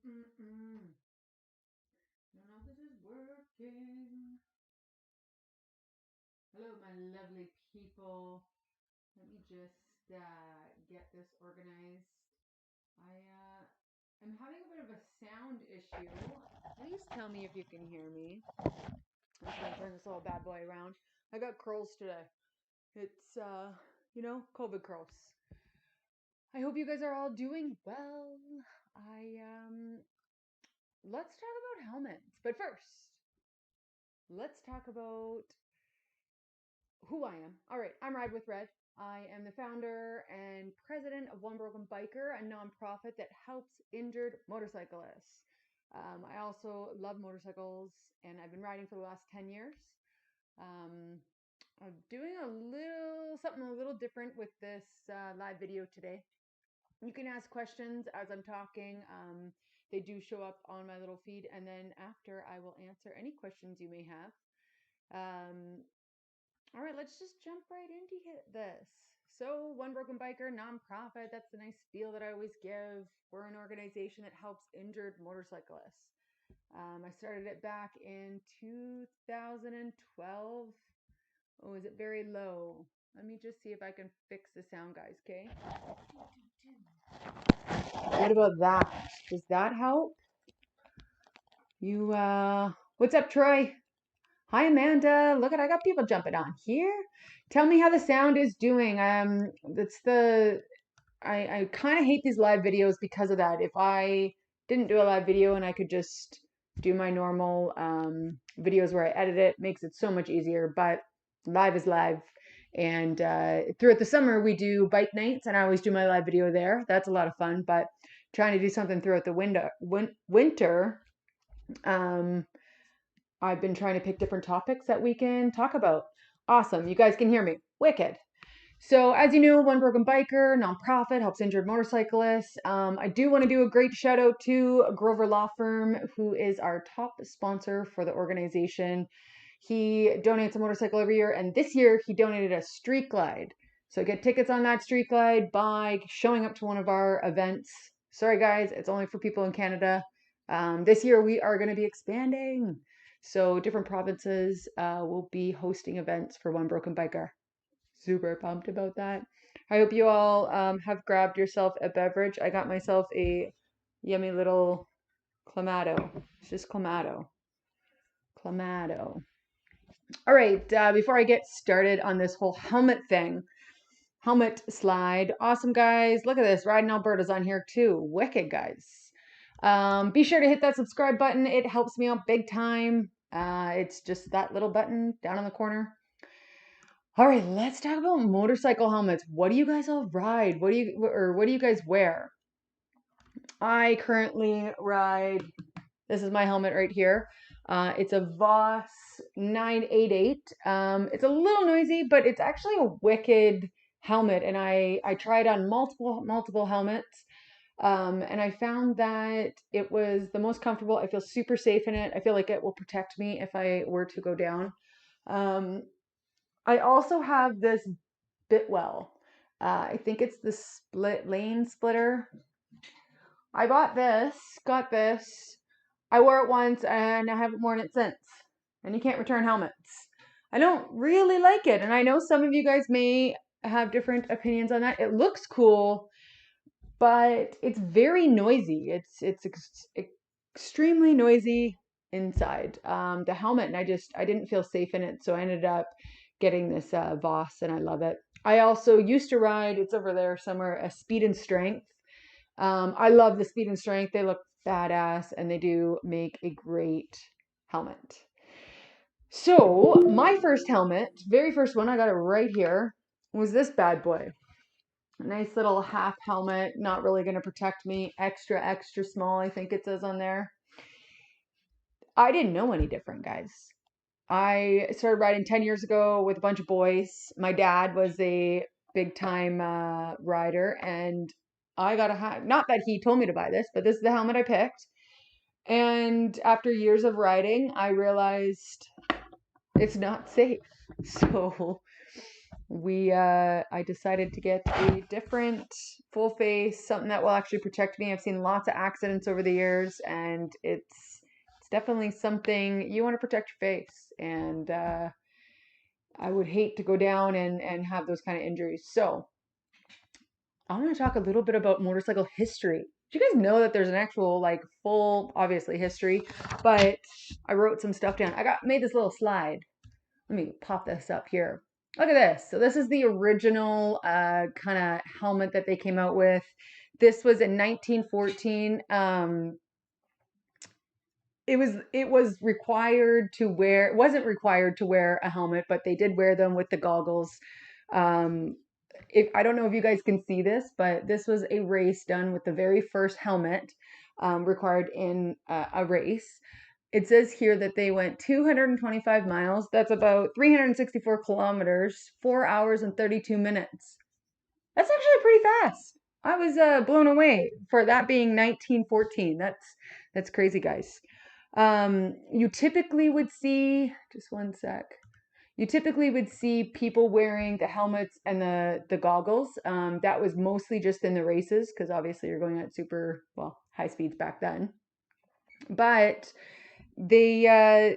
Don't know if this is working. Hello, my lovely people. Let me just get this organized. I'm having a bit of a sound issue. Please tell me if you can hear me. I'm just gonna turn this little bad boy around. I got curls today. It's COVID curls. I hope you guys are all doing well. Let's talk about helmets. But first, let's talk about who I am. All right, I'm Ride with Red. I am the founder and president of One Broken Biker, a nonprofit that helps injured motorcyclists. I also love motorcycles, and I've been riding for the last 10 years. I'm doing something a little different with this live video today. You can ask questions as I'm talking. They do show up on my little feed, and then after I will answer any questions you may have. All right, let's just jump right into this. So, One Broken Biker, nonprofit, that's the nice feel that I always give. We're an organization that helps injured motorcyclists. I started it back in 2012. Oh, is it very low? Let me just see if I can fix the sound, guys, okay? What about that? Does that help? What's up, Troy? Hi, Amanda. Look I got people jumping on here. Tell me how the sound is doing. I kind of hate these live videos because of that. If I didn't do a live video and I could just do my normal videos where I edit it, makes it so much easier. But live is live. And throughout the summer, we do bike nights, and I always do my live video there. That's a lot of fun. But trying to do something throughout the winter, I've been trying to pick different topics that we can talk about. Awesome. You guys can hear me. Wicked. So, as you know, One Broken Biker, nonprofit, helps injured motorcyclists. I do want to do a great shout out to Grover Law Firm, who is our top sponsor for the organization. He donates a motorcycle every year, and this year he donated a street glide. So get tickets on that street glide by showing up to one of our events. Sorry, guys, it's only for people in Canada. This year we are going to be expanding. So different provinces will be hosting events for One Broken Biker. Super pumped about that. I hope you all have grabbed yourself a beverage. I got myself a yummy little Clamato. It's just Clamato. Clamato. All right, before I get started on this whole helmet slide. Awesome, guys. Look at this. Riding Alberta's on here too. Wicked, guys. Be sure to hit that subscribe button. It helps me out big time. It's just that little button down in the corner. All right, let's talk about motorcycle helmets. What do you guys all ride? What do you guys wear? I currently ride, this is my helmet right here. It's a Voss 988. It's a little noisy, but it's actually a wicked helmet, and I tried on multiple helmets. And I found that it was the most comfortable. I feel super safe in it. I feel like it will protect me if I were to go down. I also have this Bitwell. I think it's the lane splitter. I got this. I wore it once and I haven't worn it since. And you can't return helmets. I don't really like it. And I know some of you guys may have different opinions on that. It looks cool, but it's very noisy. It's extremely noisy inside the helmet, and I didn't feel safe in it, so I ended up getting this Voss, and I love it. I also used to ride, it's over there somewhere, a Speed and Strength. I love the Speed and Strength. They look badass, and they do make a great helmet. So my first helmet, very first one, I got it right here, was this bad boy. Nice little half helmet, not really going to protect me. Extra small, I think it says on there. I didn't know any different, guys. I started riding 10 years ago with a bunch of boys. My dad was a big time rider, and I got not that he told me to buy this, but this is the helmet I picked. And after years of riding, I realized it's not safe. So I decided to get a different full face, something that will actually protect me. I've seen lots of accidents over the years, and it's definitely something you want to protect your face. And I would hate to go down and have those kind of injuries. So I want to talk a little bit about motorcycle history. Do you guys know that there's an actual like full, obviously history, but I wrote some stuff down. Made this little slide. Let me pop this up here. Look at this. So this is the original kind of helmet that they came out with. This was in 1914. It was required to wear. It wasn't required to wear a helmet, but they did wear them with the goggles. Um, if I don't know if you guys can see this, but this was a race done with the very first helmet required in a race. It says here that they went 225 miles. That's about 364 kilometers, 4 hours and 32 minutes. That's actually pretty fast. I was blown away for that being 1914. That's crazy, guys. You typically would see, just one sec. You typically would see people wearing the helmets and the goggles. That was mostly just in the races because obviously you're going at super, well, high speeds back then. But they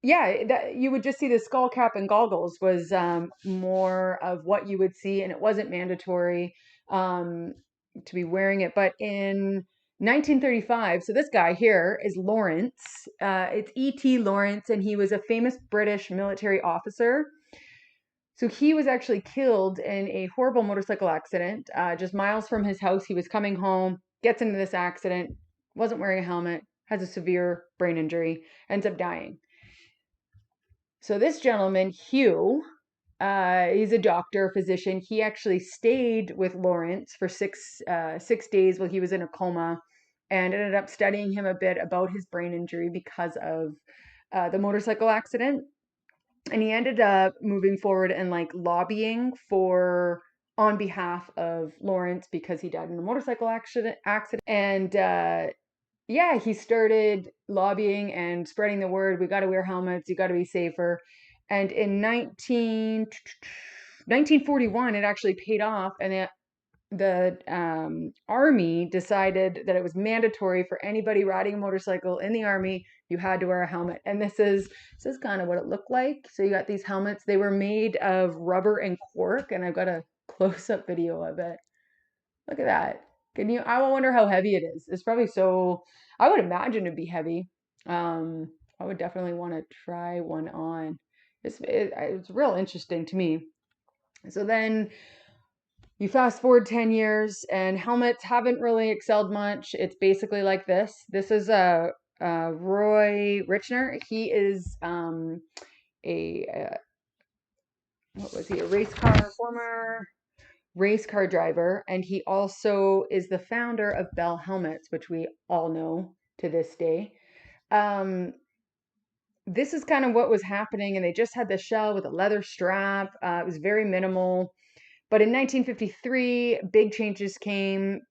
yeah, that you would just see the skull cap and goggles was more of what you would see, and it wasn't mandatory um, to be wearing it. But in 1935, so this guy here is Lawrence. It's E.T. Lawrence, and he was a famous British military officer. So he was actually killed in a horrible motorcycle accident just miles from his house. He was coming home, gets into this accident, wasn't wearing a helmet, has a severe brain injury, ends up dying. So this gentleman, Hugh, he's a doctor, a physician. He actually stayed with Lawrence for 6 days while he was in a coma, and ended up studying him a bit about his brain injury because of the motorcycle accident. And he ended up moving forward and like lobbying for on behalf of Lawrence because he died in a motorcycle accident. And yeah, he started lobbying and spreading the word. We got to wear helmets. You got to be safer. And in 1941, it actually paid off. And the army decided that it was mandatory for anybody riding a motorcycle in the army. You had to wear a helmet. And this is kind of what it looked like. So you got these helmets. They were made of rubber and cork. And I've got a close-up video of it. Look at that. I wonder how heavy it is. It's probably so, I would imagine it'd be heavy. I would definitely want to try one on. It's real interesting to me. So then you fast forward 10 years and helmets haven't really excelled much. It's basically like this. This is Roy Richner. He is a what was he? Former race car driver, and he also is the founder of Bell Helmets, which we all know to this day. This is kind of what was happening, and they just had the shell with a leather strap. It was very minimal. But in 1953, big changes came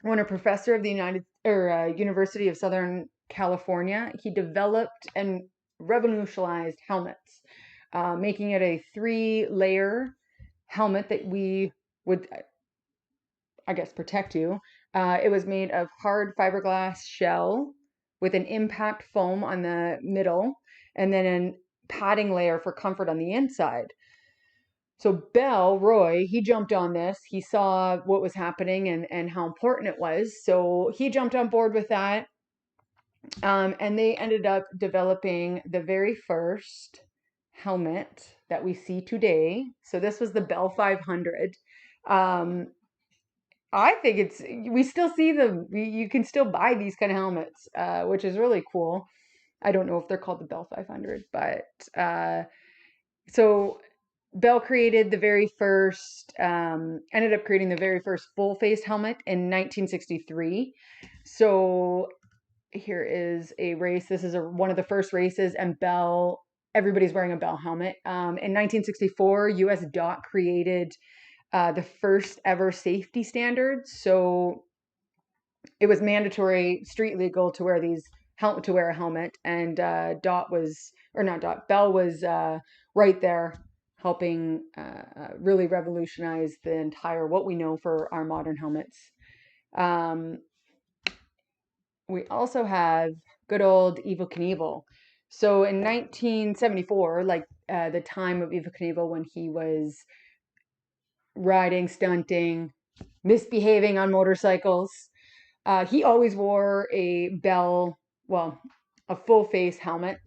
when a professor of the University of Southern California, he developed and revolutionized helmets, making it a 3-layer helmet that we would, I guess, protect you. It was made of hard fiberglass shell with an impact foam on the middle and then a padding layer for comfort on the inside. So Roy, he jumped on this. He saw what was happening and how important it was. So he jumped on board with that. And they ended up developing the very first helmet that we see today. So this was the Bell 500. I think we still see them. You can still buy these kind of helmets, which is really cool. I don't know if they're called the Bell 500, but so Bell created the very first, ended up creating the very first full face helmet in 1963. So here is a race. This is one of the first races, and everybody's wearing a Bell helmet. In 1964, US DOT created the first ever safety standards. So it was mandatory, street legal to wear a helmet, and Bell was right there helping really revolutionize the entire what we know for our modern helmets. We also have good old Evel Knievel. So in 1974, like the time of Evel Knievel when he was riding, stunting, misbehaving on motorcycles, he always wore a full face helmet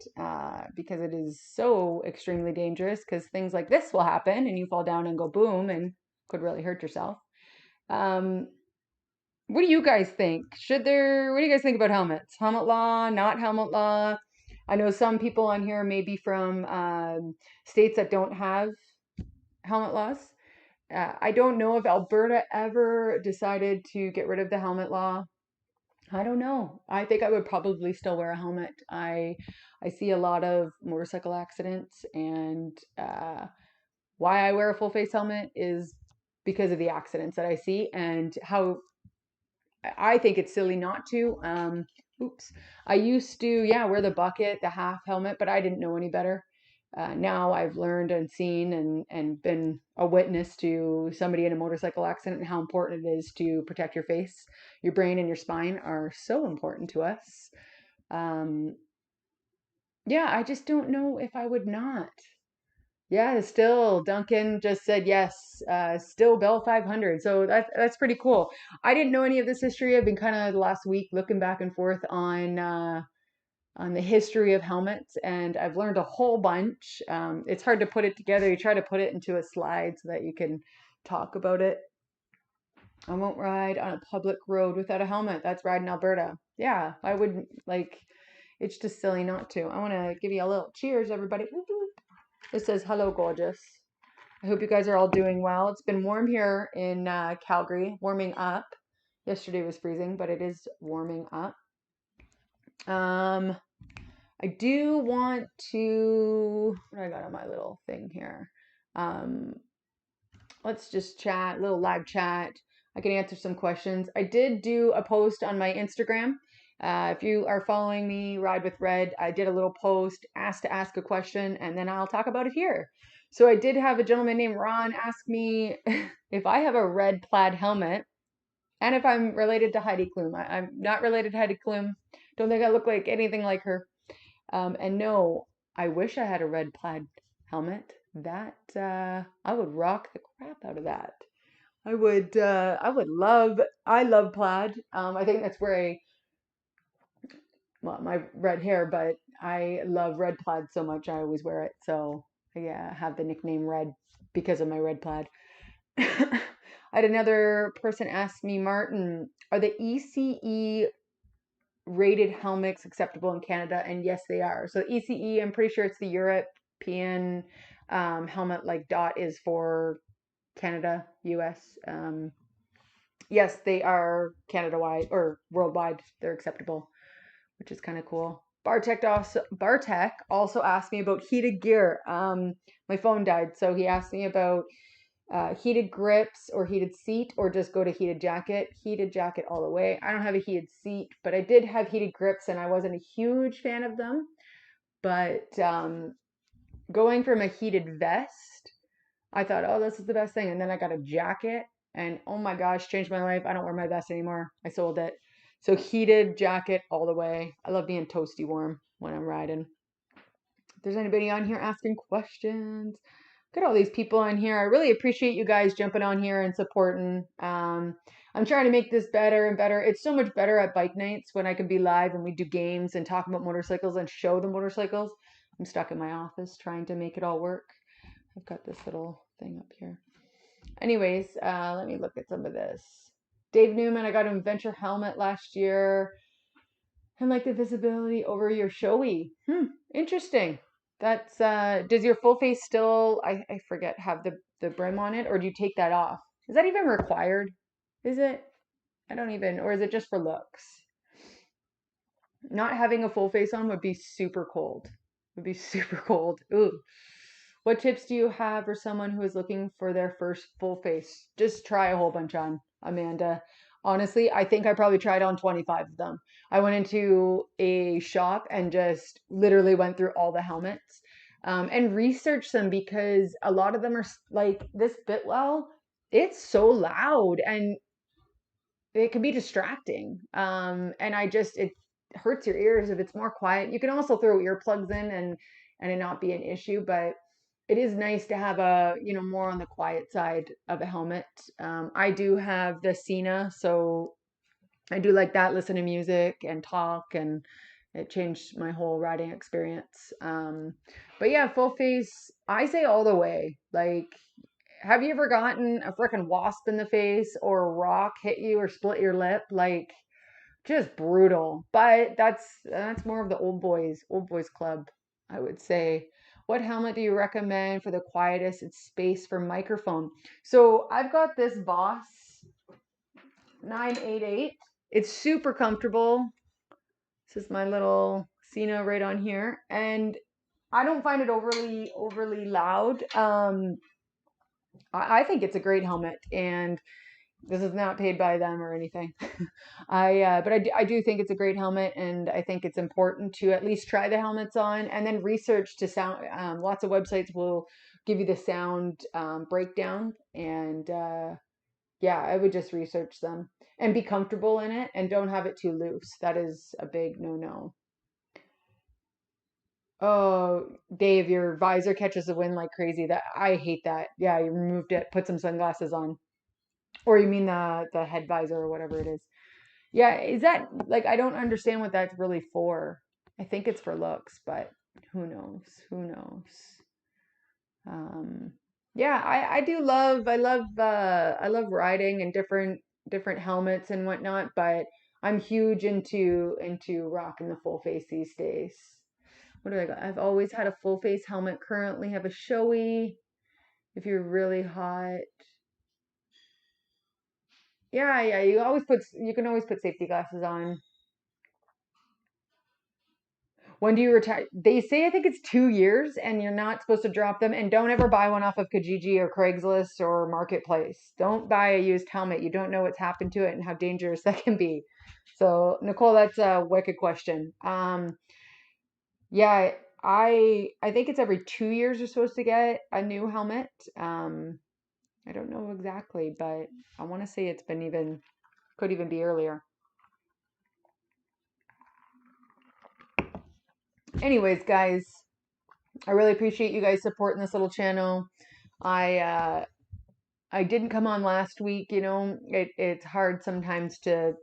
because it is so extremely dangerous because things like this will happen and you fall down and go boom and could really hurt yourself. Um, what do you guys think? What do you guys think about helmets? Helmet law, not helmet law? I know some people on here may be from states that don't have helmet laws. I don't know if Alberta ever decided to get rid of the helmet law. I don't know. I think I would probably still wear a helmet. I see a lot of motorcycle accidents, and why I wear a full face helmet is because of the accidents that I see and how I think it's silly not to. Oops. I used to, yeah, wear the bucket, the half helmet, but I didn't know any better. Now I've learned and seen and been a witness to somebody in a motorcycle accident and how important it is to protect your face. Your brain and your spine are so important to us. Um, yeah, I just don't know if I would not. Yeah, still Duncan just said yes. Still Bell 500. So that's pretty cool. I didn't know any of this history. I've been kind of the last week looking back and forth on the history of helmets, and I've learned a whole bunch. It's hard to put it together. You try to put it into a slide so that you can talk about it. I won't ride on a public road without a helmet. That's riding Alberta. Yeah, I wouldn't like. It's just silly not to. I want to give you a little cheers, everybody. It says hello, gorgeous. I hope you guys are all doing well. It's been warm here in Calgary, warming up. Yesterday was freezing, but it is warming up. I do want to, what do I got on my little thing here? Um, let's just chat, a little live chat. I can answer some questions. I did do a post on my Instagram. If you are following me, Ride with Red, I did a little post, asked to ask a question, and then I'll talk about it here. So I did have a gentleman named Ron ask me if I have a red plaid helmet and if I'm related to Heidi Klum. I'm not related to Heidi Klum. Don't think I look like anything like her. And no, I wish I had a red plaid helmet. That I would rock the crap out of that. I love plaid. I think that's where my red hair, but I love red plaid so much I always wear it. So yeah, I have the nickname Red because of my red plaid. I had another person ask me, Martin, are the ECE rated helmets acceptable in Canada? And yes, they are. So ECE, I'm pretty sure it's the European helmet, like DOT is for Canada, US. Yes, they are Canada wide or worldwide. They're acceptable, which is kind of cool. Bartek also asked me about heated gear. My phone died, so he asked me about heated grips or heated seat or just go to heated jacket. Heated jacket all the way. I don't have a heated seat, but I did have heated grips and I wasn't a huge fan of them. But going from a heated vest, I thought, oh, this is the best thing. And then I got a jacket and oh my gosh, changed my life. I don't wear my vest anymore. I sold it. So heated jacket all the way. I love being toasty warm when I'm riding. If there's anybody on here asking questions, look at all these people on here. I really appreciate you guys jumping on here and supporting. I'm trying to make this better and better. It's so much better at bike nights when I can be live and we do games and talk about motorcycles and show the motorcycles. I'm stuck in my office trying to make it all work. I've got this little thing up here. Anyways, let me look at some of this. Dave Newman, I got an adventure helmet last year. And like the visibility over your showy. Interesting. That's does your full face still, I forget, have the brim on it, or do you take that off? Is that even required? Is it? I don't even, or is it just for looks? Not having a full face on would be super cold. Would be super cold. Ooh. What tips do you have for someone who is looking for their first full face? Just try a whole bunch on, Amanda. Honestly, I think I probably tried on 25 of them. I went into a shop and just literally went through all the helmets. and research them, because a lot of them are like this Bitwell. It's so loud and it can be distracting. And it hurts your ears if it's more quiet. You can also throw earplugs in and it not be an issue, but it is nice to have a, more on the quiet side of a helmet. I do have the Cena, so I do like that, listen to music and talk, and it changed my whole riding experience. But yeah, full face, I say all the way. Like, have you ever gotten a freaking wasp in the face or a rock hit you or split your lip? Like, just brutal. But that's more of the old boys club, I would say. What helmet do you recommend for the quietest space for microphone? So I've got this Boss 988. It's super comfortable. This is my little Cena right on here, and I don't find it overly loud. I think it's a great helmet, and this is not paid by them or anything. I do think it's a great helmet, and I think it's important to at least try the helmets on, and then research to sound. Lots of websites will give you the sound breakdown, and yeah, I would just research them and be comfortable in it, and don't have it too loose. That is a big no. Oh, Dave, your visor catches the wind like crazy. That I hate that. Yeah, you removed it. Put some sunglasses on. Or you mean the head visor or whatever it is. Yeah, is that like, I don't understand what that's really for. I think it's for looks, but who knows? Who knows? Um, yeah, I love riding and different helmets and whatnot, but I'm huge into rocking the full face these days. What do I got? I've always had a full face helmet. Currently have a showy. If you're really hot, yeah. You can always put safety glasses on. When do you retire? They say I think it's 2 years, and you're not supposed to drop them. And don't ever buy one off of Kijiji or Craigslist or Marketplace. Don't buy a used helmet. You don't know what's happened to it and how dangerous that can be. So Nicole, that's a wicked question. Yeah, I think it's every 2 years you're supposed to get a new helmet. I don't know exactly, but I want to say could even be earlier. Anyways, guys, I really appreciate you guys supporting this little channel. I didn't come on last week, it's hard sometimes to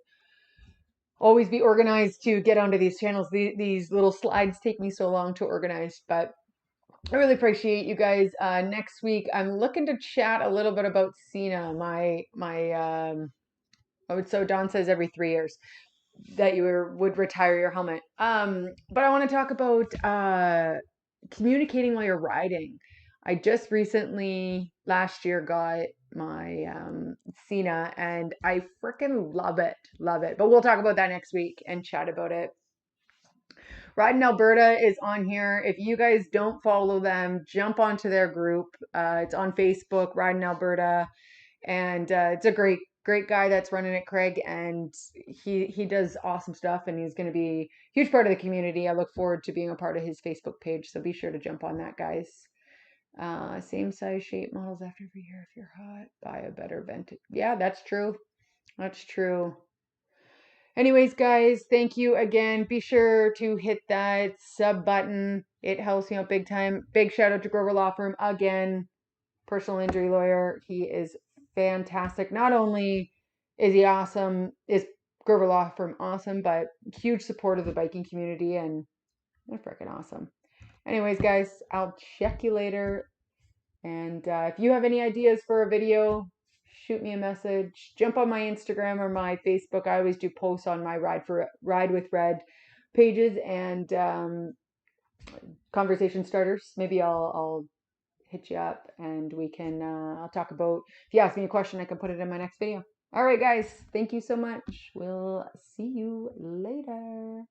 always be organized to get onto these channels. These little slides take me so long to organize, but I really appreciate you guys. Next week, I'm looking to chat a little bit about Cena. So Don says every 3 years that you would retire your helmet. But I want to talk about communicating while you're riding. I just recently last year got my Cena, and I freaking love it, love it. But we'll talk about that next week and chat about it. Ride in Alberta is on here. If you guys don't follow them, jump onto their group. It's on Facebook, Ride in Alberta, and it's a great guy that's running it, Craig, and he does awesome stuff, and he's going to be a huge part of the community. I look forward to being a part of his Facebook page, so be sure to jump on that, guys. Same size shape models after every year. If you're hot, buy a better vintage. Yeah, that's true. That's true. Anyways, guys, thank you again. Be sure to hit that sub button. It helps me out big time. Big shout out to Grover Law Firm again. Personal injury lawyer. He is fantastic. Not only is he awesome, is Grover Law Firm awesome, but huge support of the biking community, and they're freaking awesome. Anyways, guys, I'll check you later. And if you have any ideas for a video, shoot me a message. Jump on my Instagram or my Facebook. I always do posts on my Ride with Red pages and conversation starters. Maybe I'll hit you up and we can I'll talk about, if you ask me a question, I can put it in my next video. All right, guys, thank you so much. We'll see you later.